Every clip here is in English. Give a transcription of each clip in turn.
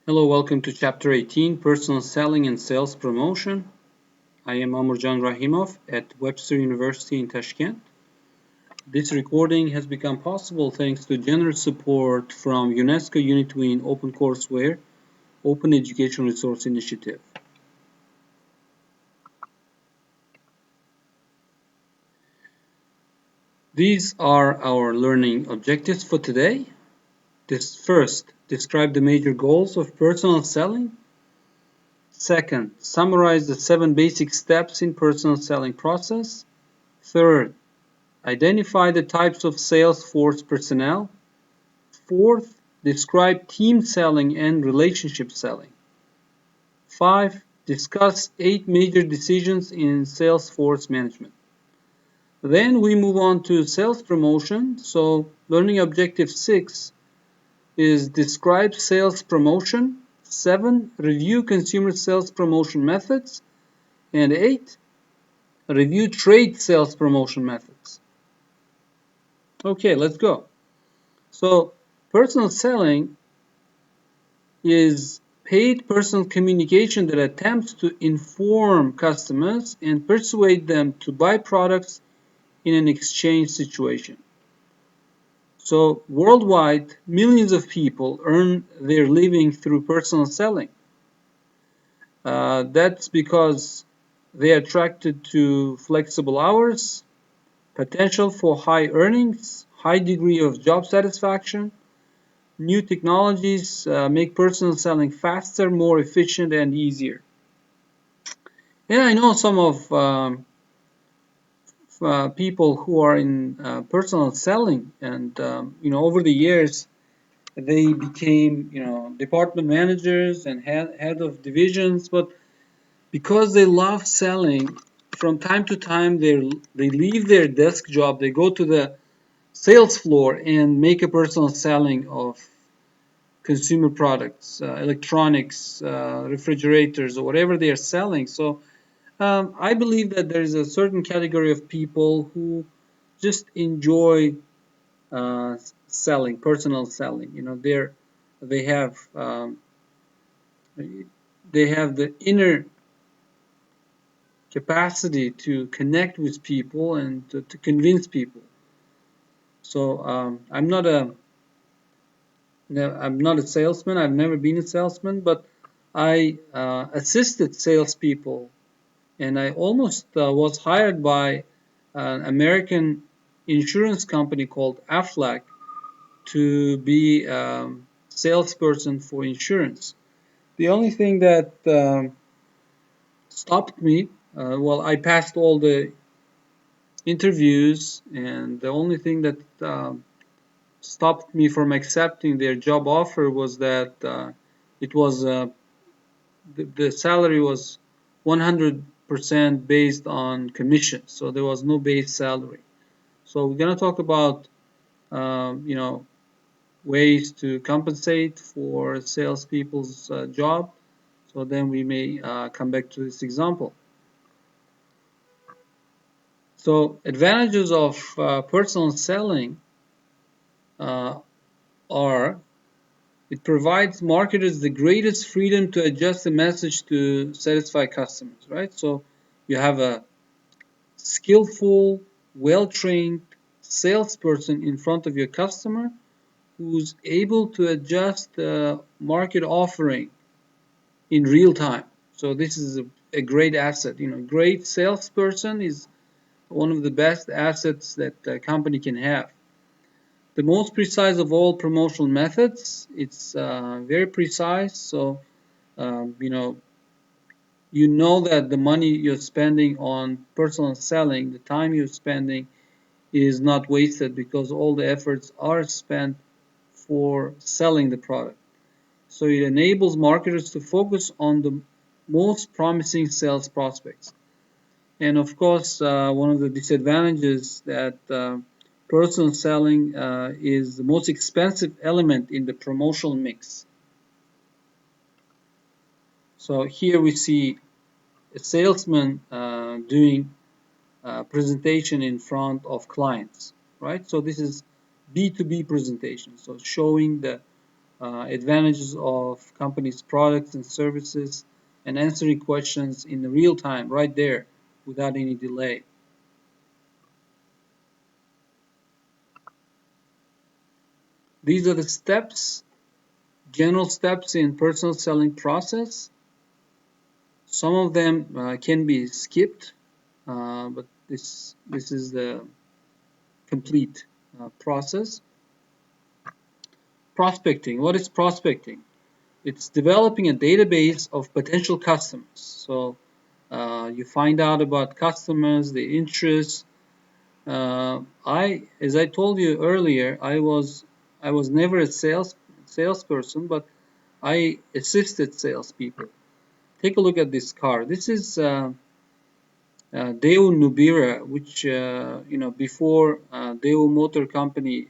Hello, welcome to Chapter 18, Personal Selling and Sales Promotion. I am Amurjan Rahimov at Webster University in Tashkent. This recording has become possible thanks to generous support from UNESCO Unitwin OpenCourseWare Open Education Resource Initiative. These are our learning objectives for today. First, describe the major goals of personal selling. Second, summarize the 7 basic steps in personal selling process. Third, identify the types of sales force personnel. Fourth, describe team selling and relationship selling. 5. Discuss 8 major decisions in sales force management. Then we move on to sales promotion. So learning objective 6 is describe sales promotion. 7. Review consumer sales promotion methods. And 8. Review trade sales promotion methods. Okay, let's go. So personal selling is paid personal communication that attempts to inform customers and persuade them to buy products in an exchange situation. So worldwide, millions of people earn their living through personal selling. That's because they are attracted to flexible hours, potential for high earnings, high degree of job satisfaction. New technologies make personal selling faster, more efficient, and easier. And I know some of people who are in personal selling, and over the years they became department managers and head of divisions. But because they love selling, from time to time they leave their desk job, they go to the sales floor and make a personal selling of consumer products, electronics, refrigerators, or whatever they are selling. So I believe that there is a certain category of people who just enjoy selling, personal selling. They have they have the inner capacity to connect with people and to convince people. So I'm not a salesman. I've never been a salesman, but I assisted salespeople, and I almost was hired by an American insurance company called Aflac to be salesperson for insurance. The only thing that stopped me, I passed all the interviews, and the only thing that stopped me from accepting their job offer was that it was the salary was 100% based on commission, so there was no base salary. So we're gonna talk about ways to compensate for salespeople's job. So then we may come back to this example. So advantages of personal selling are it provides marketers the greatest freedom to adjust the message to satisfy customers, right? So you have a skillful, well-trained salesperson in front of your customer who's able to adjust the market offering in real time. So this is a great asset. Great salesperson is one of the best assets that a company can have. The most precise of all promotional methods. It's very precise. So you know that the money you're spending on personal selling, the time you're spending, is not wasted because all the efforts are spent for selling the product. So it enables marketers to focus on the most promising sales prospects. And of course, one of the disadvantages that personal selling is the most expensive element in the promotional mix. So here we see a salesman doing a presentation in front of clients, right? So this is B2B presentation, so showing the advantages of companies' products and services, and answering questions in real time, right there, without any delay. These are the steps, general steps in personal selling process. Some of them can be skipped, but this is the complete process. Prospecting. What is prospecting? It's developing a database of potential customers. So you find out about customers, the interests. As I told you earlier, I was never a salesperson, but I assisted salespeople. Take a look at this car. This is Daewoo Nubira, which before Daewoo Motor Company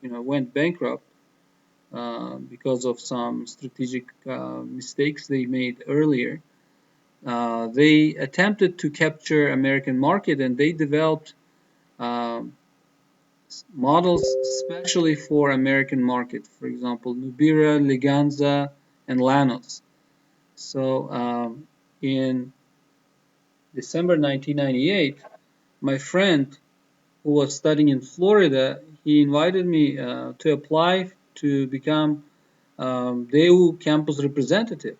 went bankrupt because of some strategic mistakes they made earlier. They attempted to capture American market, and they developed um, models especially for American market. For example, Nubira, Leganza, and Lanos. So in December 1998, my friend who was studying in Florida, he invited me to apply to become Daewoo campus representative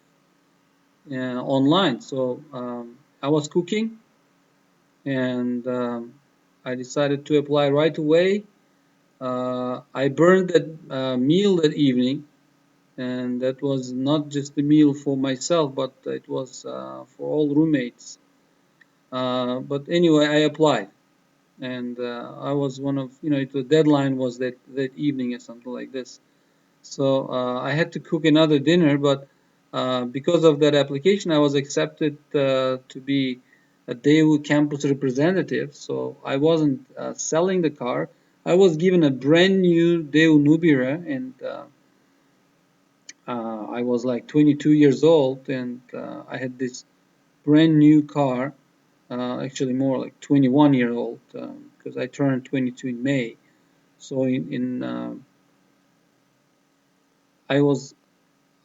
online. So I was cooking, and I decided to apply right away. I burned that meal that evening, and that was not just a meal for myself, but it was for all roommates. But anyway, I applied, and I was one of the deadline was that evening or something like this. So I had to cook another dinner, but because of that application, I was accepted to be a Daewoo campus representative. So I wasn't selling the car. I was given a brand new Daewoo Nubira, and I was like 22 years old, and I had this brand new car. Actually, more like 21-year old, because I turned 22 in May. So I was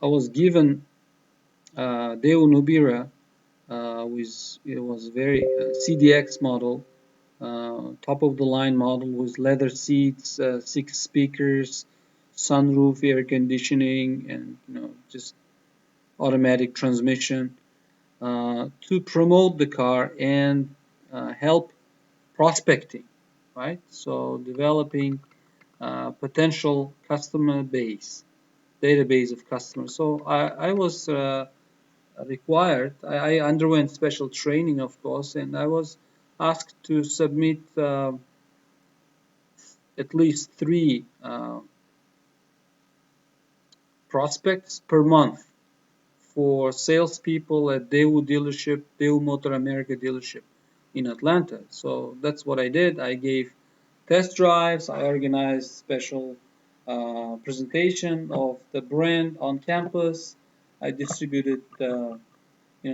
I was given Daewoo Nubira, with it was very CDX model, top of the line model with leather seats, 6 speakers, sunroof, air conditioning, and just automatic transmission, to promote the car and help prospecting, right? So developing potential customer base, database of customers. So I was required. I underwent special training, of course, and I was asked to submit at least 3 prospects per month for salespeople at Daewoo dealership, Daewoo Motor America dealership in Atlanta. So that's what I did. I gave test drives. I organized special presentation of the brand on campus. I distributed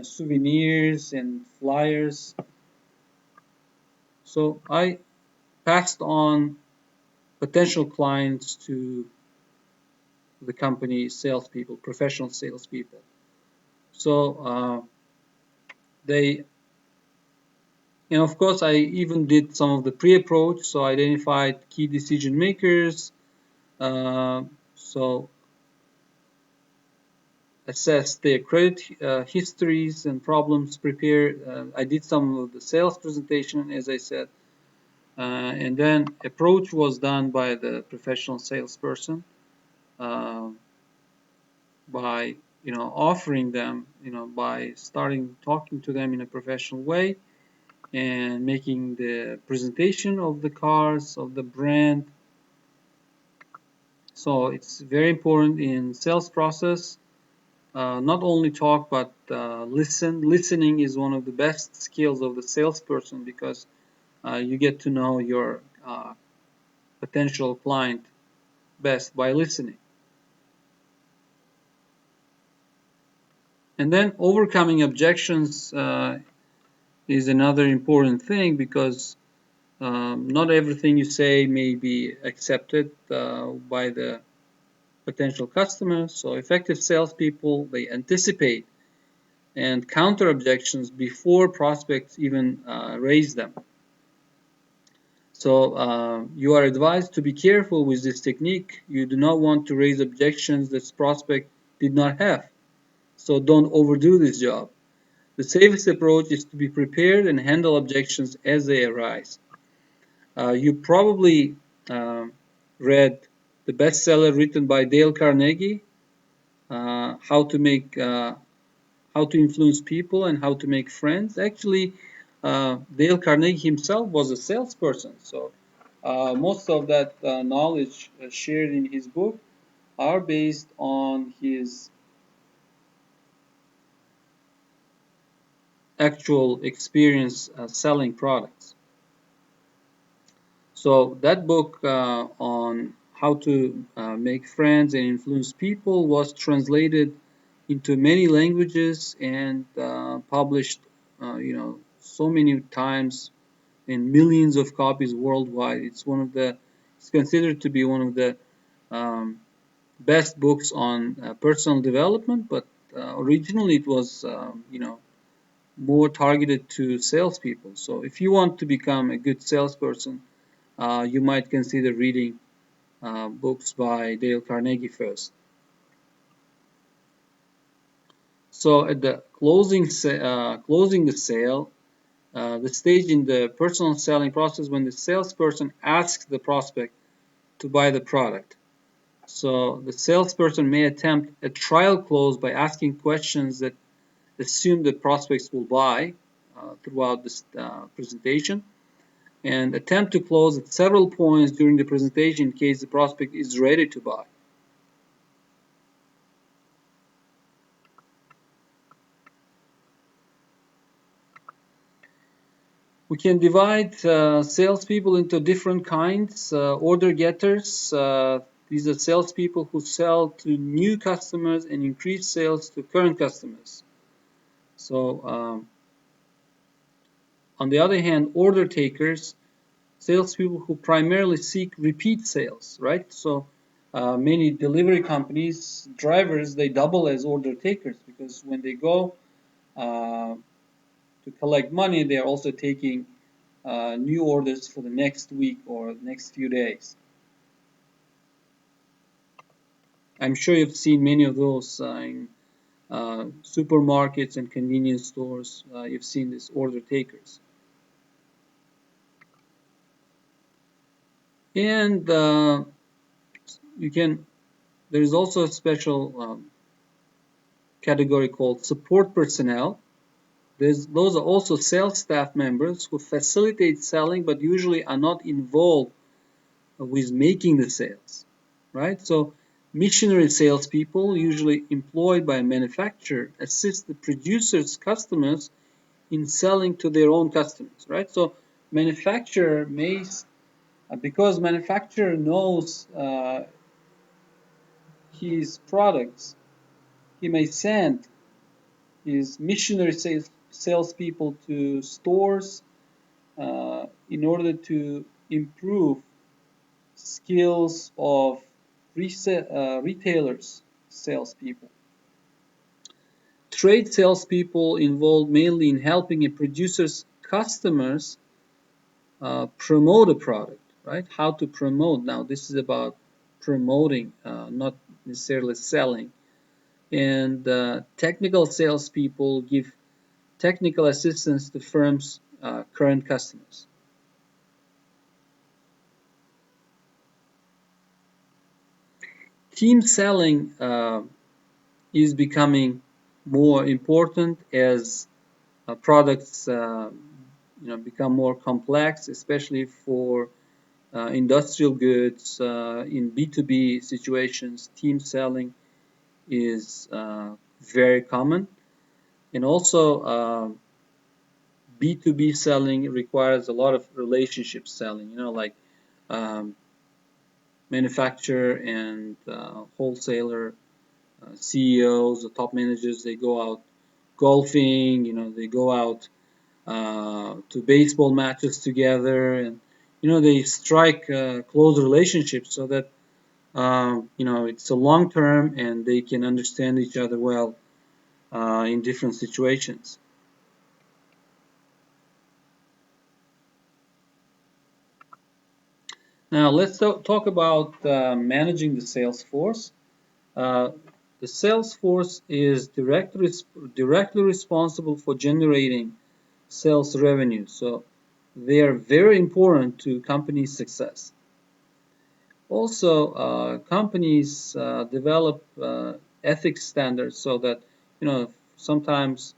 souvenirs and flyers. So I passed on potential clients to the company salespeople, professional salespeople. So they, and of course, I even did some of the pre-approach. So I identified key decision makers. So assessed their credit histories and problems. Prepared. I did some of the sales presentation, as I said, and then approach was done by the professional salesperson. Uh, by offering them, by starting talking to them in a professional way and making the presentation of the cars, of the brand. So it's very important in sales process, not only talk but listen. Listening is one of the best skills of the salesperson, because you get to know your potential client best by listening. And then overcoming objections is another important thing, because not everything you say may be accepted by the potential customers. So effective salespeople, they anticipate and counter objections before prospects even raise them. So you are advised to be careful with this technique. You do not want to raise objections that prospect did not have. So don't overdo this job. The safest approach is to be prepared and handle objections as they arise. You probably read the bestseller written by Dale Carnegie, how to influence people and how to make friends. Actually, Dale Carnegie himself was a salesperson, so most of that knowledge shared in his book are based on his actual experience selling products. So that book on how to make friends and influence people was translated into many languages and published, so many times in millions of copies worldwide. It's considered to be one of the um, best books on personal development, but originally it was, more targeted to salespeople. So if you want to become a good salesperson, you might consider reading books by Dale Carnegie first. So at the closing the sale, the stage in the personal selling process when the salesperson asks the prospect to buy the product. So the salesperson may attempt a trial close by asking questions that assume the prospects will buy throughout this presentation, and attempt to close at several points during the presentation in case the prospect is ready to buy. We can divide salespeople into different kinds. Order getters, these are salespeople who sell to new customers and increase sales to current customers. So, on the other hand, order takers, salespeople who primarily seek repeat sales, right? So, many delivery companies, drivers, they double as order takers because when they go to collect money, they are also taking new orders for the next week or next few days. I'm sure you've seen many of those in supermarkets and convenience stores. You've seen these order takers. And you can, there is also a special category called support personnel. Those are also sales staff members who facilitate selling but usually are not involved with making the sales, right? So missionary salespeople, usually employed by a manufacturer, assist the producer's customers in selling to their own customers, right? So manufacturer may, because manufacturer knows his products, he may send his missionary salespeople to stores in order to improve skills of retailers, salespeople. Trade salespeople involved mainly in helping a producer's customers promote a product, right? How to promote. Now, this is about promoting, not necessarily selling. And technical salespeople give technical assistance to firms' current customers. Team selling is becoming more important as products become more complex, especially for industrial goods. In B2B situations, team selling is very common, and also B2B selling requires a lot of relationship selling. Like um, manufacturer and wholesaler CEOs, the top managers, they go out golfing. They go out to baseball matches together, and they strike close relationships so that It's a long term and they can understand each other well in different situations. Now let's talk about managing the sales force. Uh, the sales force is directly responsible for generating sales revenue, so they are very important to company success. Also, companies develop ethics standards so that sometimes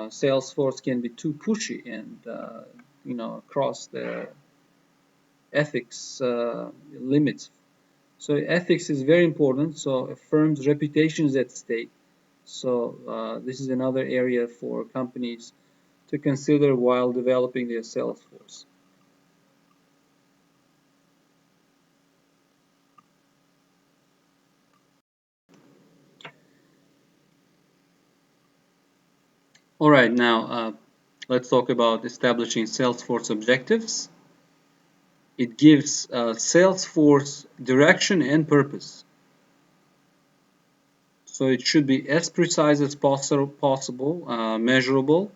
sales force can be too pushy and cross the ethics limits. So ethics is very important. So a firm's reputation is at stake. So this is another area for companies to consider while developing their sales force. All right, now let's talk about establishing sales force objectives. It gives sales force direction and purpose. So it should be as precise as possible, measurable,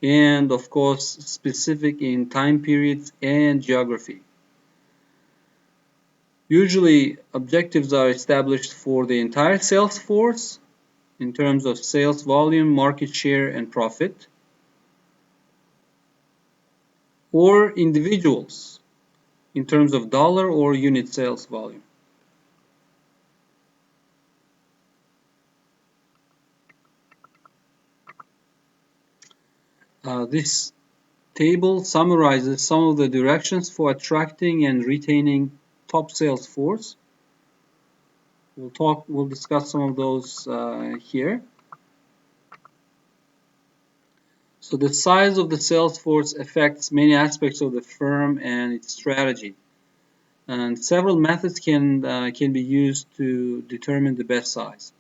and of course specific in time periods and geography. Usually objectives are established for the entire sales force in terms of sales volume, market share, and profit, or individuals in terms of dollar or unit sales volume. This table summarizes some of the directions for attracting and retaining top sales force. We'll discuss some of those here. So the size of the sales force affects many aspects of the firm and its strategy. And several methods can be used to determine the best size.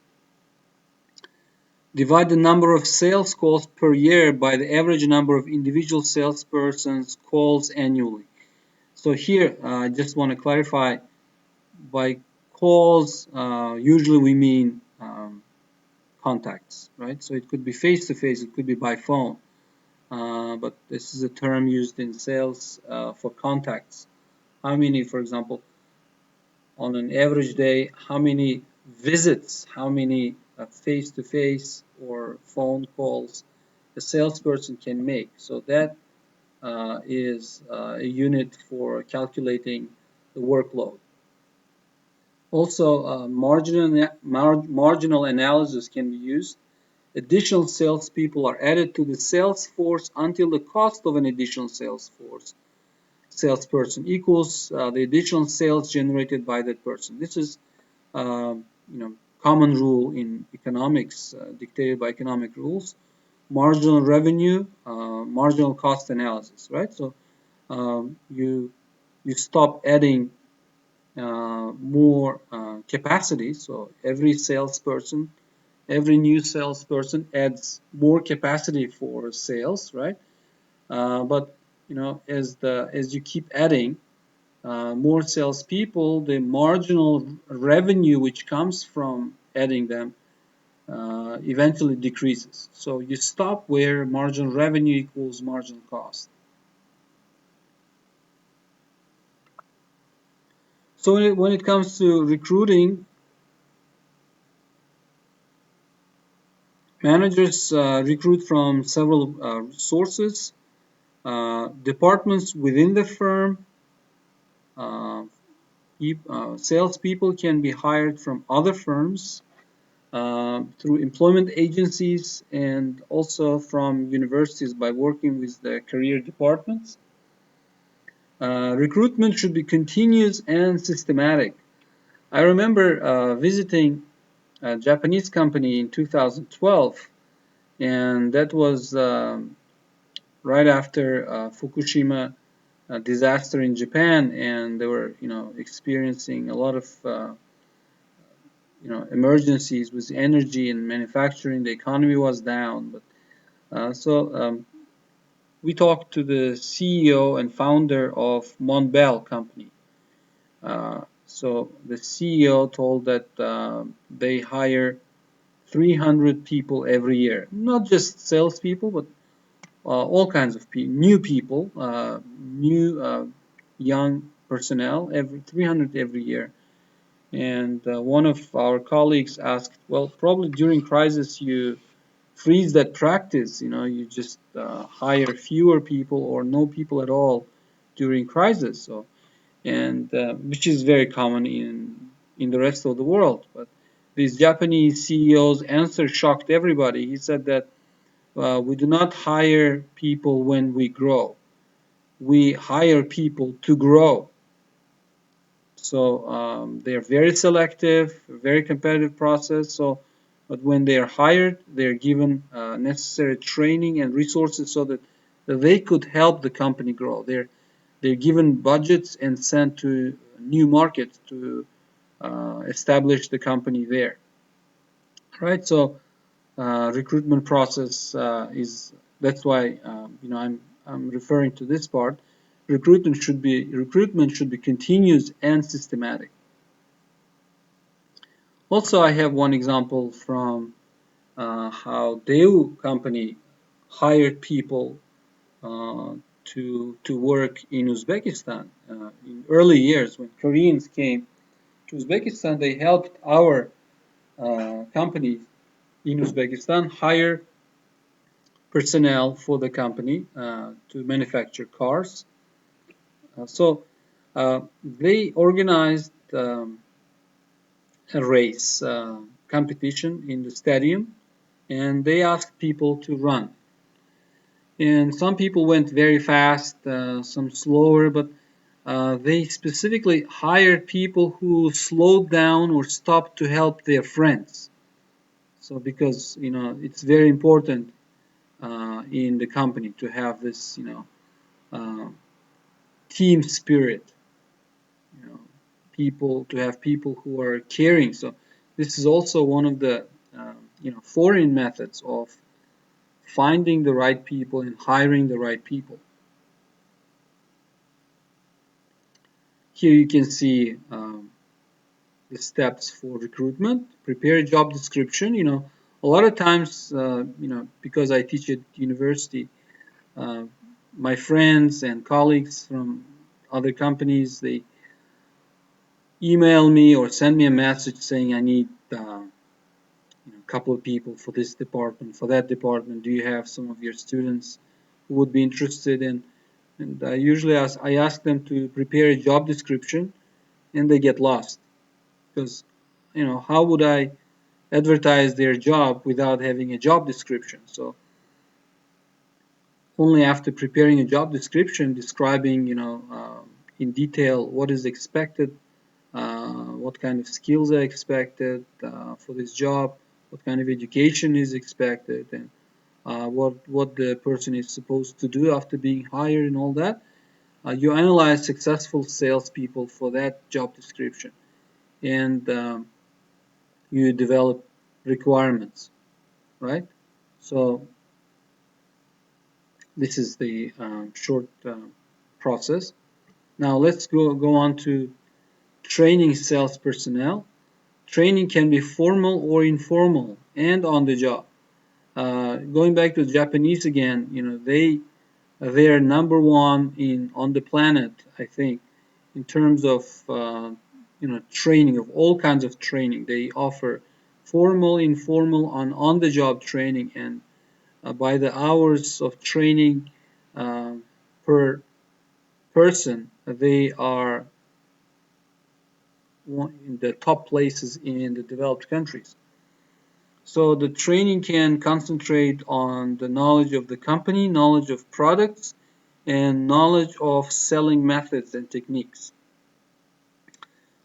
Divide the number of sales calls per year by the average number of individual salesperson's calls annually. So here, I just want to clarify, by calls, usually we mean contacts, right? So it could be face-to-face, it could be by phone, but this is a term used in sales for contacts. How many, for example, on an average day, how many visits, how many face-to-face or phone calls a salesperson can make. So that is a unit for calculating the workload. Also, marginal analysis can be used. Additional salespeople are added to the sales force until the cost of an additional salesperson equals the additional sales generated by that person. This is common rule in economics, dictated by economic rules. Marginal revenue, marginal cost analysis, right? So you stop adding more capacity. So every new salesperson adds more capacity for sales, right? But as you keep adding more salespeople, the marginal revenue which comes from adding them eventually decreases. So you stop where marginal revenue equals marginal cost. So when it comes to recruiting, managers recruit from several sources, departments within the firm. Uh, Salespeople can be hired from other firms through employment agencies and also from universities by working with the career departments. Recruitment should be continuous and systematic. I remember visiting a Japanese company in 2012, and that was right after Fukushima disaster in Japan, and they were, experiencing a lot of, emergencies with energy and manufacturing. The economy was down, but we talked to the CEO and founder of Montbell company. So the CEO told that they hire 300 people every year, not just salespeople, but all kinds of new people, new young personnel, every 300 every year. And one of our colleagues asked, well, probably during crisis you freeze that practice, you just hire fewer people or no people at all during crisis. So, and which is very common in the rest of the world. But this Japanese CEO's answer shocked everybody. He said that we do not hire people when we grow. We hire people to grow. So they're very selective, very competitive process. So, but when they are hired, they're given necessary training and resources so that they could help the company grow. They're given budgets and sent to new markets to establish the company there. Right. So recruitment process is that's why I'm referring to this part. Recruitment should be continuous and systematic. Also, I have one example from how Daewoo company hired people to work in Uzbekistan. In early years, when Koreans came to Uzbekistan, they helped our company in Uzbekistan hire personnel for the company to manufacture cars. So they organized a race competition in the stadium, and they asked people to run. And some people went very fast, some slower, but they specifically hired people who slowed down or stopped to help their friends. So because it's very important in the company to have this uh, team spirit, you know, people to have people who are caring. So this is also one of the foreign methods of finding the right people and hiring the right people. Here you can see the steps for recruitment. Prepare a job description. A lot of times, because I teach at university, uh, my friends and colleagues from other companies, they email me or send me a message saying I need a couple of people for this department, for that department. Do you have some of your students who would be interested in? And I ask them to prepare a job description, and they get lost because how would I advertise their job without having a job description? So only after preparing a job description describing in detail what is expected, what kind of skills are expected for this job, what kind of education is expected, and what the person is supposed to do after being hired and all that. You analyze successful salespeople for that job description, and you develop requirements, right? So this is the short process. Now let's go on to training sales personnel. Training can be formal or informal and on the job. Going back to the Japanese again, they're number one on the planet, I think, in terms of training, of all kinds of training. They offer formal, informal, and on-the-job training, and by the hours of training uh, per person, they are in the top places in the developed countries. So the training can concentrate on the knowledge of the company, knowledge of products, and knowledge of selling methods and techniques.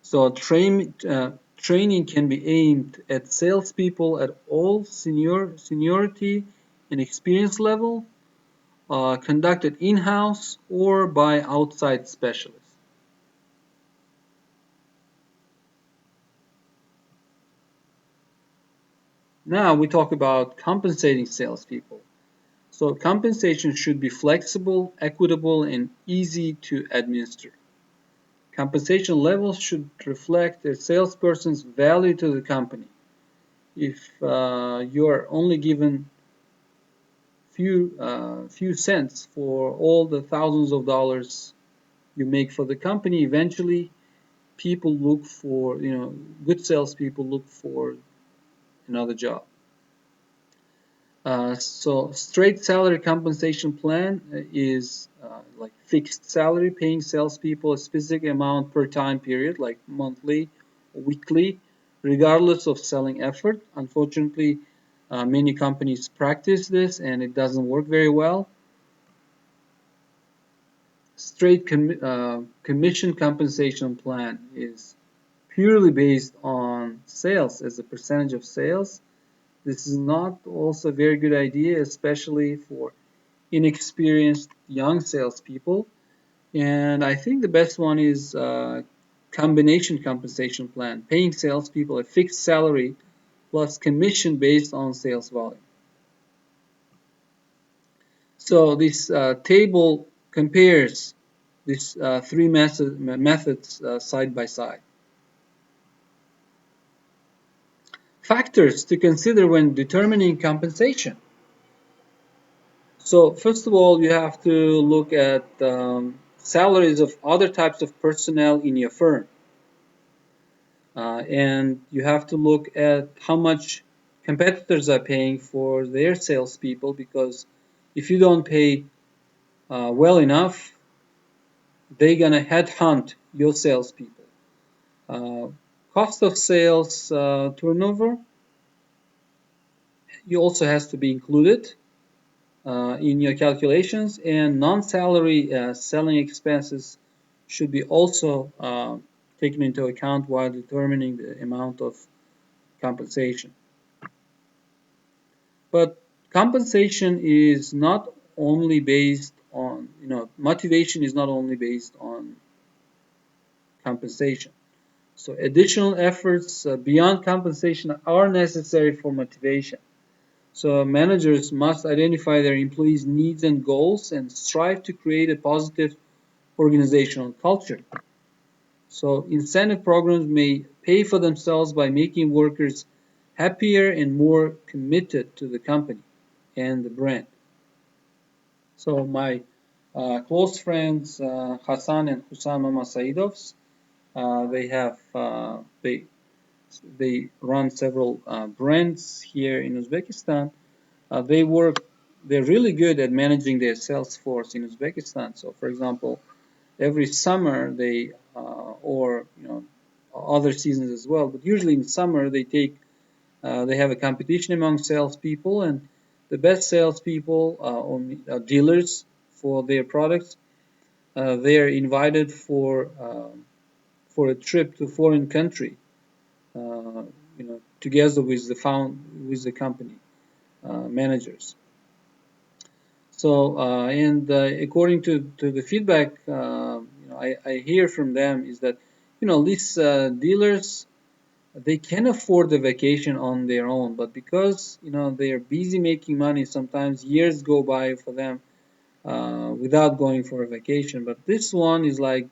So training can be aimed at salespeople at all seniority and experience level, conducted in-house or by outside specialists. Now we talk about compensating salespeople. So compensation should be flexible, equitable, and easy to administer. compensation levels should reflect a salesperson's value to the company. If you are only given few cents for all the thousands of dollars you make for the company, eventually people look for, good salespeople look for another job. So straight salary compensation plan is like fixed salary, paying salespeople a specific amount per time period, like monthly, weekly, regardless of selling effort. Unfortunately, many companies practice this and it doesn't work very well. Straight commission compensation plan is purely based on sales as a percentage of sales. This is not also a very good idea, especially for inexperienced young salespeople. And I think the best one is combination compensation plan, paying salespeople a fixed salary plus commission based on sales volume. So this table compares these three methods side by side. Factors to consider when determining compensation. So first of all, you have to look at salaries of other types of personnel in your firm. And you have to look at how much competitors are paying for their salespeople, because if you don't pay well enough, they're gonna headhunt your salespeople. Cost of sales turnover, you also has to be included in your calculations, and non-salary selling expenses should be also taken into account while determining the amount of compensation. But compensation is not only based on, motivation is not only based on compensation. So additional efforts beyond compensation are necessary for motivation. So managers must identify their employees' needs and goals and strive to create a positive organizational culture. So incentive programs may pay for themselves by making workers happier and more committed to the company and the brand. So my close friends Hassan and Hussam Mamasaidovs, they run several brands here in Uzbekistan. They're really good at managing their sales force in Uzbekistan. So, for example, every summer or other seasons as well, but usually in summer they have a competition among salespeople, and the best salespeople or dealers for their products, they are invited for a trip to foreign country, together with the company managers. So, and according to the feedback, I hear from them is that, these dealers, they can afford a vacation on their own, but because, they are busy making money, sometimes years go by for them without going for a vacation. But this one is like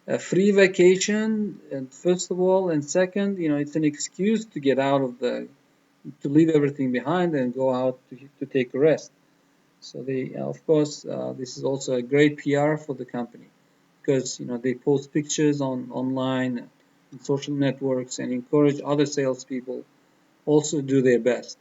a free vacation, and first of all, and second, it's an excuse to get out of to leave everything behind and go out to take a rest. So of course, this is also a great PR for the company, because they post pictures online, in social networks, and encourage other salespeople also do their best.